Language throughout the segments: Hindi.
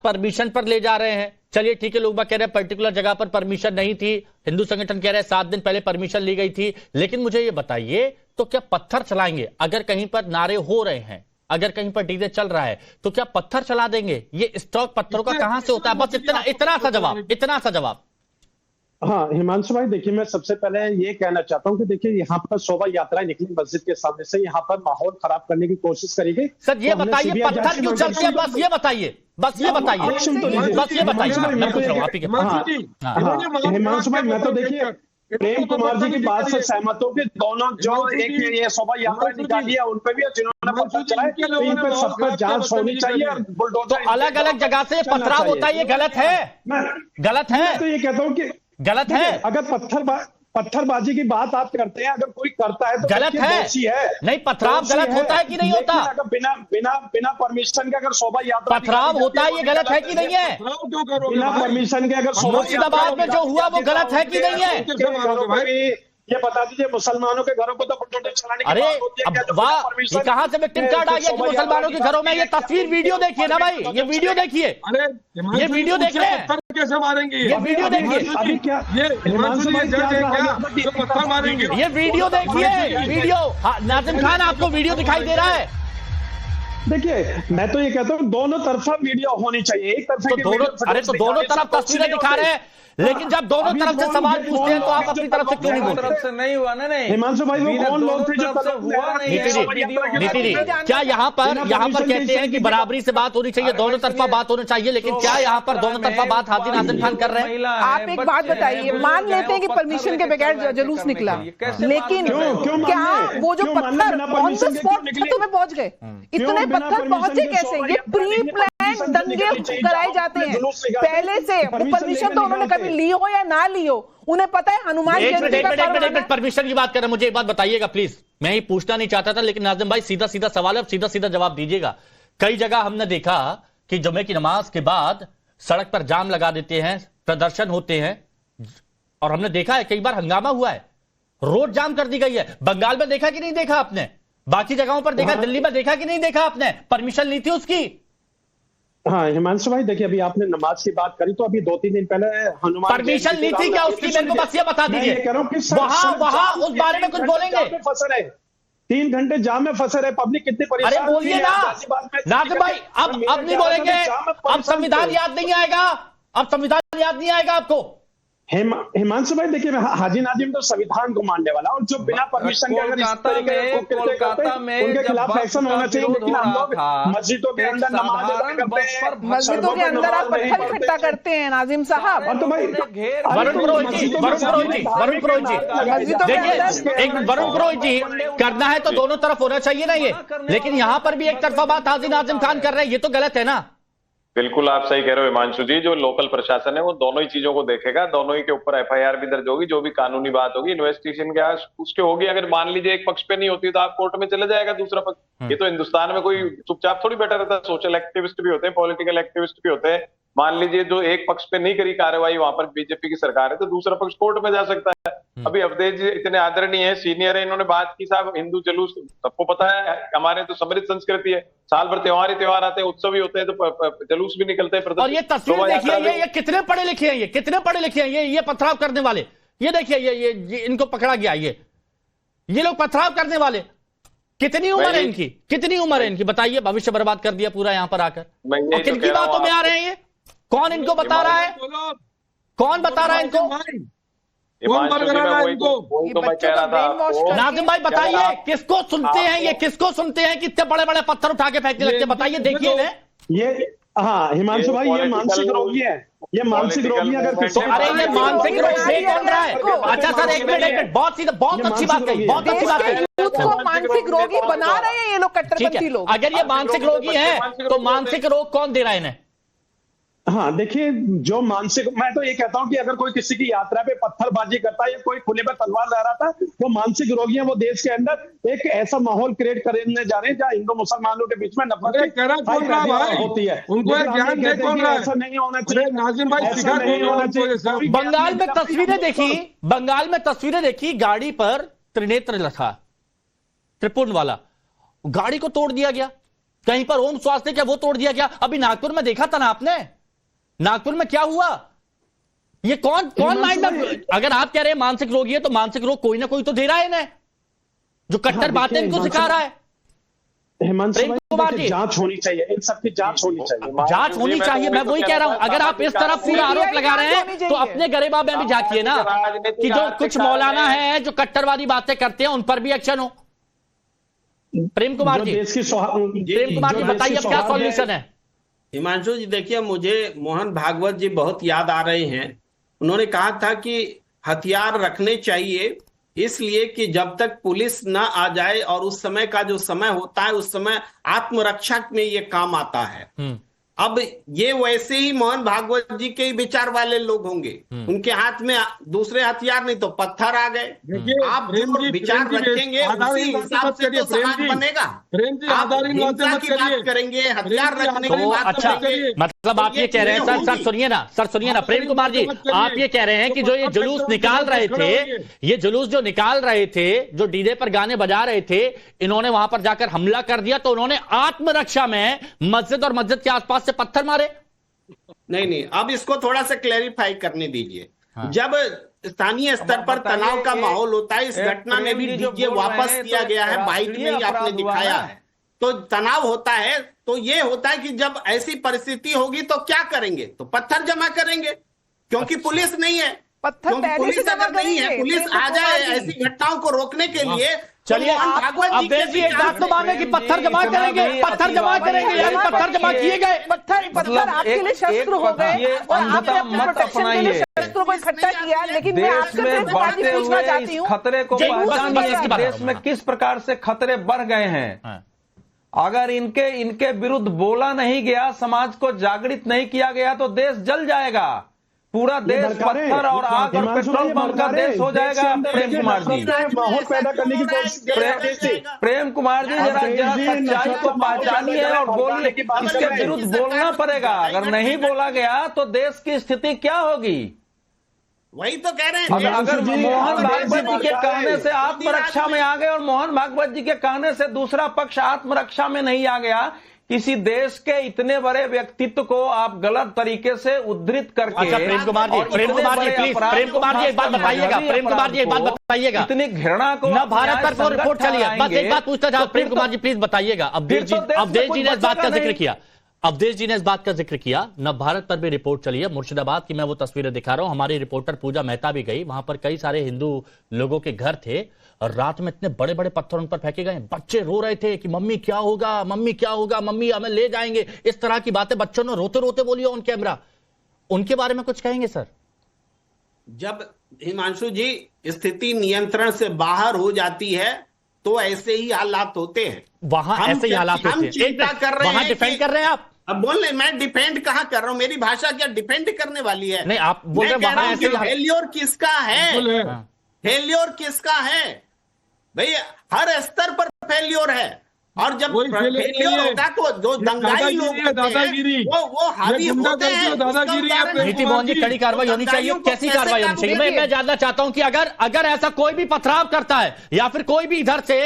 परमिशन पर ले जा रहे हैं। चलिए ठीक है, लोग कह रहे हैं पर्टिकुलर जगह पर परमिशन नहीं थी, हिंदू संगठन कह रहे हैं 7 दिन पहले परमिशन ली गई थी। लेकिन मुझे ये बताइए, तो क्या पत्थर चलाएंगे? अगर कहीं पर नारे हो रहे हैं, अगर कहीं पर डीजे चल रहा है, तो क्या पत्थर चला देंगे? ये स्टॉक पत्थरों का कहां से होता है? बस इतना सा जवाब। हाँ हिमांशु भाई, देखिए मैं सबसे पहले ये कहना चाहता हूँ कि देखिए यहाँ पर शोभा यात्रा निकली मस्जिद के सामने से, यहाँ पर माहौल खराब करने की कोशिश करी गई। सर ये बताइए पत्थर क्यों चलते हैं? बस ये बताइए। मैं पूछ रहा हूँ आप ही के। हिमांशु भाई मैं तो देखिए प्रेम कुमार जी की बात से सहमत हूँ कि दोनों जो एक ये शोभा यात्रा निकाली है उन पे भी जिन्होंने पत्थर चलाए, तो इन पर सब पर जांच होनी चाहिए। और बुलडोजर तो अलग अलग जगह से पथराव होता है, ये गलत है? गलत है? तो ये कहता हूँ कि गलत है। अगर पत्थरबाजी की बात आप करते हैं, अगर कोई करता है तो गलत है। नहीं, पथराव गलत होता है कि नहीं होता? अगर बिना परमिशन के अगर शोभा यात्रा पथराव होता है, ये गलत है कि नहीं है? बिना परमिशन के अगर मुर्शिदाबाद में जो हुआ वो गलत है कि नहीं है? ये बता दीजिए, मुसलमानों के घरों को तो बुलडोजर चलाने की बात होती है। अरे वाह, ये कहां से विक्टिम कार्ड आ गया कि मुसलमानों के घरों में? ये तस्वीर वीडियो देखिए ना भाई, ये वीडियो देखिए। अरे ये वीडियो देख रहे हैं? कैसे मारेंगे? ये वीडियो देखिए। अभी क्या ये हिमांशु जी जज है क्या जो पत्थर मारेंगे? ये वीडियो देखिए, वीडियो। नाजिम खान, आपको वीडियो दिखाई दे रहा है? देखिए मैं तो ये कहता हूँ दोनों तरफा वीडियो होनी चाहिए। एक तरफ तो दोनों तरफ तस्वीरें दिखा रहे हैं, लेकिन जब दोनों तरफ से सवाल पूछते हैं तो आप अपनी तरफ से क्यों नहीं बोलते? तरफ से नहीं हुआ ना। नहीं हिमांशु भाई, वो कौन लोग थे जो नीति जी, क्या यहाँ पर कहते हैं कि बराबरी से बात होनी चाहिए, दोनों तरफा बात होनी चाहिए, लेकिन क्या यहाँ पर दोनों तरफा बात हाजी नाजिम खान कर रहे हैं? आप एक बात बताइए, मान लेते हैं कि परमिशन के बगैर जुलूस निकला, लेकिन क्या वो जो पत्थर ऑन द स्पॉट छतों में पहुंच गए? इतने पत्थर पहुंचे कैसे? ये प्री प्लान दंगे कराए जाते हैं पहले से। परमिशन तो उन्होंने कभी ली हो या ना ली हो, उन्हें पता है हनुमान जयंती का पर्व। परमिशन की बात कर रहे हैं, मुझे एक बात बताइएगा प्लीज। मैं ही पूछना नहीं चाहता था, लेकिन नाज़िम भाई सीधा सीधा सवाल है, सीधा सीधा जवाब दीजिएगा। कई जगह हमने देखा कि जुमे की नमाज के बाद सड़क पर जाम लगा देते हैं, प्रदर्शन होते हैं, और हमने देखा है कई बार हंगामा हुआ है, रोड जाम कर दी गई है। बंगाल में देखा कि नहीं देखा आपने? बाकी जगहों पर देखा, दिल्ली में देखा कि नहीं देखा आपने? परमिशन ली थी उसकी? हाँ हिमांशु भाई, देखिए अभी आपने नमाज की बात करी, तो अभी 2-3 दिन पहले हनुमान परमिशन ली थी क्या उसकी? मेरे को बस ये बता दीजिए। वहां उस बारे में कुछ बोलेंगे? फंसे रहे 3 घंटे जाम में फंसे रहे, पब्लिक कितनी परेशान। अरे बोलिए ना नाज़िम भाई, अब नहीं बोलेंगे? अब संविधान याद नहीं आएगा? अब संविधान याद नहीं आएगा आपको? हिमांशु भाई देखिए, हाजी नाजिम तो संविधान को मानने वाला, और जो बिना परमिशन के अगर इस तरीके से कोलकाता में उनके खिलाफ एक्शन होना चाहिए। लेकिन हम लोग मस्जिदों के अंदर नमाज अदा करते हैं, मस्जिदों के अंदर आप पत्थर इकट्ठा करते हैं नाजिम साहब। और तो भाई वरुण पुरोहित जी देखिए, एक वरुण पुरोहित जी, करना है तो दोनों तरफ होना चाहिए ना ये, लेकिन यहां पर भी एक तरफा बात हाजी नाजिम खान कर रहे हैं, ये तो गलत है ना? बिल्कुल आप सही कह रहे हो हिमांशु जी। जो लोकल प्रशासन है वो दोनों ही चीजों को देखेगा, दोनों ही के ऊपर एफआईआर भी दर्ज होगी, जो भी कानूनी बात होगी इन्वेस्टिगेशन के उसके होगी। अगर मान लीजिए एक पक्ष पे नहीं होती तो आप कोर्ट में चले जाएगा दूसरा पक्ष। ये तो हिंदुस्तान में कोई चुपचाप थोड़ी बैठा रहता है, सोशल एक्टिविस्ट भी होते हैं, पॉलिटिकल एक्टिविस्ट भी होते हैं। मान लीजिए जो एक पक्ष पे नहीं करी कार्रवाई, वहां पर बीजेपी की सरकार है, तो दूसरा पक्ष कोर्ट में जा सकता है। अभी अवधेश जी इतने आदरणीय है, सीनियर है, इन्होंने बात की साहब हिंदू जुलूस, सबको पता है हमारे तो समृद्ध संस्कृति है, साल भर त्योहार ही त्योहार आते हैं, उत्सव ही होते हैं, तो जुलूस भी निकलते हैं। और ये तस्वीर देखिए, ये कितने पढ़े लिखे हैं, ये कितने पढ़े लिखे हैं, ये पथराव करने वाले। ये देखिए, ये इनको पकड़ा गया, ये लोग पथराव करने वाले। कितनी उम्र है इनकी? कितनी उम्र है इनकी? बताइए, भविष्य बर्बाद कर दिया पूरा यहां पर आकर। और किनकी बातों में आ रहे हैं ये? कौन इनको बता रहा है? कौन बता रहा है इनको? नाज़िम भाई बताइए, किसको सुनते हैं ये? किसको सुनते हैं? कितने बड़े बड़े पत्थर उठा के फेंकने लगते हैं? बताइए, देखिए ना ये। हाँ हिमांशु भाई, ये मानसिक रोगी है, ये मानसिक रोगी अगर किसी। अरे ये मानसिक रोग से कौन रहा है? अच्छा सर, एक मिनट, बहुत अच्छी बात कही, बहुत अच्छी बात कही। को मानसिक रोगी बना रहे हैं ये लोग, कट्टरपंथी लोग। अगर ये मानसिक रोगी है तो मानसिक रोग कौन दे रहा है इन्हें? हाँ देखिए, जो मानसिक, मैं तो ये कहता हूं कि अगर कोई किसी की यात्रा पे पत्थरबाजी करता है या कोई खुले में तलवार लहराता है, वो मानसिक रोगी है। वो देश के अंदर एक ऐसा माहौल क्रिएट करने जा रहे हैं जहां हिंदू मुसलमानों के बीच में नफरत होती है। उनको ज्ञान दे कौन रहा है? ऐसा नहीं होना चाहिए नाज़िम भाई, ऐसा नहीं होना चाहिए। बंगाल में तस्वीरें देखी, गाड़ी पर त्रिनेत्र लिखा, त्रिपुंड वाला, गाड़ी को तोड़ दिया गया। कहीं पर ओम स्वास्थ्य क्या वो तोड़ दिया गया? अभी नागपुर में देखा था ना आपने, नागपुर में क्या हुआ? ये कौन माइंड में, अगर आप कह रहे हैं मानसिक रोगी है तो मानसिक रोग कोई ना कोई तो दे रहा है इन्हें, जो कट्टर बातें इनको सिखा रहा है। हिमांशु प्रेम कुमार जी, जांच होनी चाहिए, इन सबकी जांच होनी चाहिए, जांच होनी चाहिए। मैं वही कह रहा हूं, अगर आप इस तरफ पूरा आरोप लगा रहे हैं तो अपने गरेबा में भी झांकिए ना, कि जो कुछ मौलाना है जो कट्टरवादी बातें करते हैं उन पर भी एक्शन हो। प्रेम कुमार जी, प्रेम कुमार जी बताइए अब क्या सॉल्यूशन है? हिमांशु जी देखिए, मुझे मोहन भागवत जी बहुत याद आ रहे हैं। उन्होंने कहा था कि हथियार रखने चाहिए इसलिए कि जब तक पुलिस न आ जाए, और उस समय का जो समय होता है उस समय आत्मरक्षा में ये काम आता है। अब ये वैसे ही मोहन भागवत जी के ही विचार वाले लोग होंगे, उनके हाथ में दूसरे हथियार नहीं तो पत्थर आ गए। आप जो विचार रखेंगे उसी हिसाब से तो समाज बनेगा। आप हिंसा की बात करेंगे, हथियार रखने की बात अच्छा, करेंगे, मतलब आप ये कह रहे हैं सर सुनिए ना प्रेम कुमार जी, आप ये कह रहे हैं कि जो ये जुलूस निकाल रहे थे, ये जुलूस जो निकाल रहे थे, जो डीजे पर गाने बजा रहे थे, इन्होंने वहां पर जाकर हमला कर दिया तो उन्होंने आत्मरक्षा में मस्जिद और मस्जिद के आसपास से पत्थर मारे? नहीं, अब इसको थोड़ा सा क्लैरिफाई करने दीजिए। जब स्थानीय स्तर पर तनाव का माहौल होता है, इस घटना में भी डीजे वापस किया गया है, बाइक में ही आपने दिखाया है, तो तनाव होता है। तो ये होता है कि जब ऐसी परिस्थिति होगी तो क्या करेंगे? तो पत्थर जमा करेंगे, क्योंकि पुलिस नहीं है। क्योंकि पुलिस अगर नहीं है, पुलिस आ जाए ऐसी घटनाओं को रोकने के लिए। चलिए अवधेश जी एक बात तो माने कि पत्थर जमा करेंगे, पत्थर जमा करेंगे, यानी पत्थर जमा किए गए, पत्थर आपके लिए शस्त्र हो गए और आपने अपने प्रोटेक्शन के लिए शस्त्रों को इकट्ठा किया। लेकिन मैं आपसे बढ़ते हुए इस खतरे को पहचानिए, देश में किस प्रकार से खतरे बढ़ गए हैं। अगर इनके विरुद्ध बोला नहीं गया, समाज को जागृत नहीं किया गया तो देश जल जाएगा। पूरा देश पत्थर और आग और पेट्रोल पंप का देश हो जाएगा। प्रेम कुमार जी, माहौल पैदा करने की कोशिश। प्रेम कुमार जी जरा सच्चाई को पहचानिए और बोलिए, इसके विरुद्ध बोलना पड़ेगा। अगर नहीं बोला गया तो देश की स्थिति क्या होगी? वही तो कह रहे हैं। अगर मोहन भागवत जी के कहने से आत्मरक्षा में आ गए और मोहन भागवत जी के कहने से दूसरा पक्ष आत्मरक्षा में नहीं आ गया, किसी देश के इतने बड़े व्यक्तित्व को आप गलत तरीके से उद्धृत करके। अच्छा प्रेम कुमार जी प्लीज, प्रेम कुमार जी एक बात बताइएगा, प्रेम कुमार जी एक बात बताइएगा, इतनी घृणा को न भारत पर रिपोर्ट चली है। बस एक बात पूछता था प्रेम कुमार जी, प्लीज बताइएगा। अवधेश जी ने इस बात का जिक्र किया, अवधेश जी ने इस बात का जिक्र किया, नव भारत पर भी रिपोर्ट चली है। मुर्शिदाबाद की मैं वो तस्वीरें दिखा रहा हूं, हमारी रिपोर्टर पूजा मेहता भी गई, वहां पर कई सारे हिंदू लोगों के घर थे और रात में इतने बड़े बड़े पत्थर उन पर फेंके गए। बच्चे रो रहे थे कि मम्मी क्या होगा, मम्मी क्या होगा, मम्मी हमें ले जाएंगे, इस तरह की बातें बच्चों ने रोते रोते बोली ऑन कैमरा। उनके बारे में कुछ कहेंगे सर? जब हिमांशु जी स्थिति नियंत्रण से बाहर हो जाती है तो ऐसे ही हालात होते हैं। वहां ऐसे ही हालात होते हैं। चिंता कर रहे हैं, वहां डिफेंड कर रहे हैं आप? अब बोल रहे, मैं डिफेंड कहां कर रहा हूं? मेरी भाषा क्या डिफेंड करने वाली है? नहीं, आप बोल रहे हैं वहां ऐसे फेल्योर किसका है? फेल्योर किसका है भाई? हर स्तर पर फेल्योर है। और जब फेल्योर होगा तो जो दंगाई लोग दादागिरी, वो हावी होते हैं। दादागिरी। नीति मोहन जी, कड़ी कार्रवाई होनी चाहिए। कैसी कार्रवाई होनी चाहिए? मैं जानना चाहता हूं कि अगर ऐसा कोई भी पथराव करता है या फिर कोई भी इधर से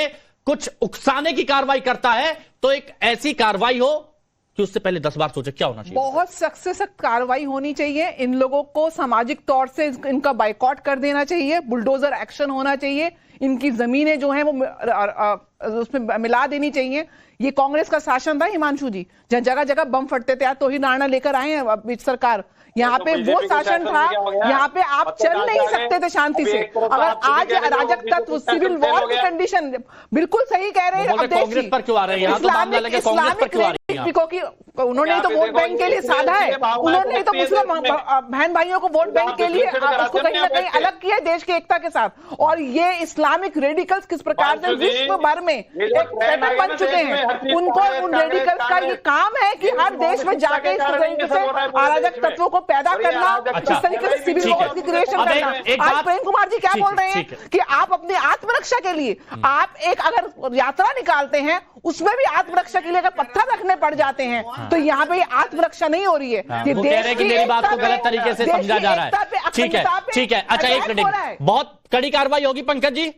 कुछ उकसाने की कार्रवाई करता है तो एक ऐसी कार्रवाई हो कि उससे पहले 10 बार सोचे क्या होना चाहिए। बहुत सख्त से सख्त कार्रवाई होनी चाहिए। इन लोगों को सामाजिक तौर से इनका बाइकआउट कर देना चाहिए, बुलडोजर एक्शन होना चाहिए, इनकी जमीनें जो हैं वो उसमें मिला देनी चाहिए। ये कांग्रेस का शासन था हिमांशु जी, जहां जगह जगह बम फटते थे, तो ही नारा लेकर आए हैं बीच सरकार। यहाँ पे वो शासन था, यहाँ पे आप चल नहीं सकते थे शांति से। अगर आज अराजक तत्व, सिविल वॉर की कंडीशन, बिल्कुल सही कह रहे हैं कांग्रेस पर क्यों आ रहे हैं? क्योंकि उन्होंने तो वोट बैंक के लिए साधा है, उन्होंने तो मुस्लिम बहन भाइयों को वोट बैंक के लिए उसको कहीं ना कहीं अलग किया देश की एकता के साथ। और ये इस्लामिक रेडिकल्स किस प्रकार से विश्व भर में एक सेटअप बन चुके हैं, उनको उन रेडिकल्स का ये काम है कि हर देश में जाके इस तरीके से अराजक तत्वों को पैदा करना, इस तरीके से सिविल वॉर की क्रिएशन करना। आज प्रेम कुमार जी क्या बोल रहे हैं कि आप अपनी आत्मरक्षा के लिए आप एक अगर यात्रा निकालते हैं, उसमें भी आत्मरक्षा के लिए अगर पत्थर रखने पड़ जाते हैं तो यहाँ पे आत्मरक्षा नहीं हो रही है। ये देश की मेरी बात को गलत तरीके से समझा जा रहा है। ठीक है, ठीक है। अच्छा एक मिनट, बहुत कड़ी कार्रवाई होगी पंकज जी,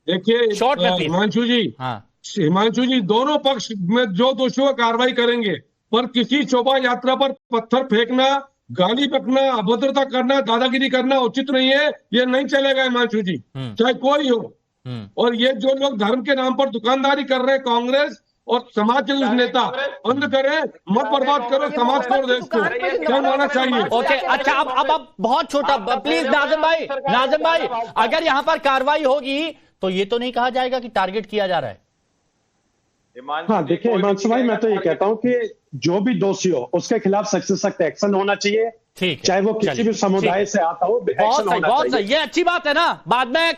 देखिए शॉर्ट में हिमांशु जी। हाँ, हिमांशु जी दोनों पक्ष में जो दोषियों पर कार्रवाई करेंगे, पर किसी शोभा यात्रा पर पत्थर फेंकना, गाली बकना, अभद्रता करना, दादागिरी करना उचित नहीं है। ये नहीं चलेगा हिमांशु जी, चाहे कोई हो। और ये जो लोग धर्म के नाम पर दुकानदारी कर रहे हैं, कांग्रेस और समाज के नेता, बंद करें, मत बर्बाद करो समाज को और देश को, क्या होना चाहिए। ओके, अच्छा अब बहुत छोटा, प्लीज नाज़िम भाई अगर यहाँ पर कार्रवाई होगी तो ये तो नहीं कहा जाएगा कि टारगेट किया जा रहा है। हाँ देखिए हिमांशु भाई, मैं तो ये कहता हूँ कि जो भी दोषी हो उसके खिलाफ सख्त से सख्त एक्शन होना चाहिए, ठीक है, चाहे वो किसी भी समुदाय से आता हो, बहुत सही, ये अच्छी बात है ना। बाद में